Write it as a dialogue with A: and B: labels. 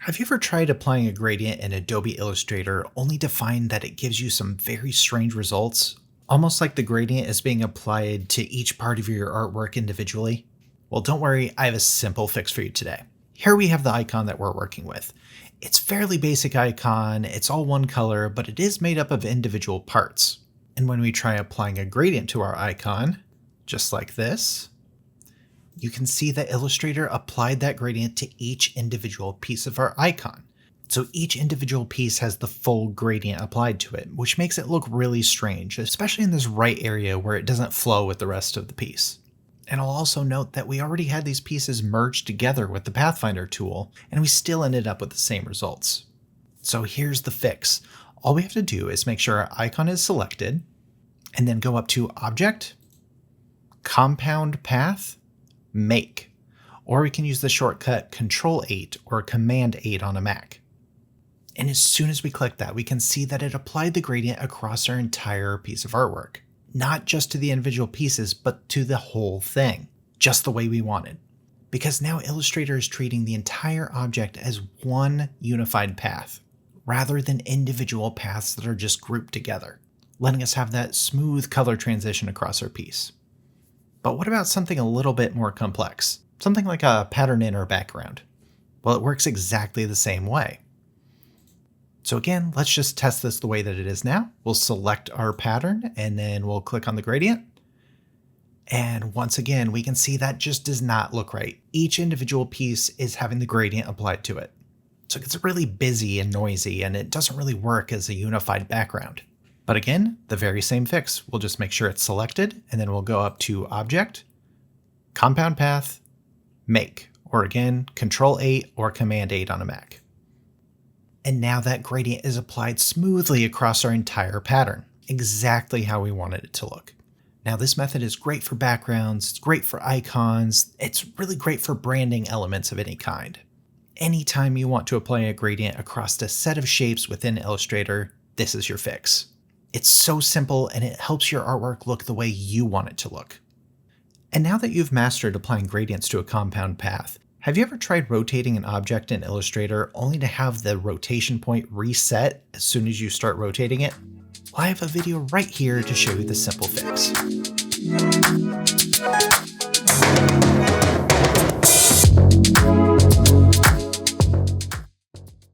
A: Have you ever tried applying a gradient in Adobe Illustrator only to find that it gives you some very strange results? Almost like the gradient is being applied to each part of your artwork individually? Well, don't worry, I have a simple fix for you today. Here we have the icon that we're working with. It's a fairly basic icon, it's all one color, but it is made up of individual parts. And when we try applying a gradient to our icon, just like this, you can see that Illustrator applied that gradient to each individual piece of our icon. So each individual piece has the full gradient applied to it, which makes it look really strange, especially in this right area where it doesn't flow with the rest of the piece. And I'll also note that we already had these pieces merged together with the Pathfinder tool, and we still ended up with the same results. So here's the fix. All we have to do is make sure our icon is selected, and then go up to Object, Compound Path, Make, or we can use the shortcut Control-8 or Command-8 on a Mac. And as soon as we click that, we can see that it applied the gradient across our entire piece of artwork. Not just to the individual pieces, but to the whole thing, just the way we wanted. Because now Illustrator is treating the entire object as one unified path, rather than individual paths that are just grouped together, letting us have that smooth color transition across our piece. But what about something a little bit more complex? Something like a pattern in our background. Well, it works exactly the same way. So again, let's just test this the way that it is now. We'll select our pattern and then we'll click on the gradient. And once again, we can see that just does not look right. Each individual piece is having the gradient applied to it. So it gets really busy and noisy and it doesn't really work as a unified background. But again, the very same fix. We'll just make sure it's selected and then we'll go up to Object, Compound Path, Make, or again, Control-8 or Command-8 on a Mac. And now that gradient is applied smoothly across our entire pattern, exactly how we wanted it to look. Now this method is great for backgrounds, it's great for icons, it's really great for branding elements of any kind. Anytime you want to apply a gradient across a set of shapes within Illustrator, this is your fix. It's so simple and it helps your artwork look the way you want it to look. And now that you've mastered applying gradients to a compound path, have you ever tried rotating an object in Illustrator only to have the rotation point reset as soon as you start rotating it? Well, I have a video right here to show you the simple fix.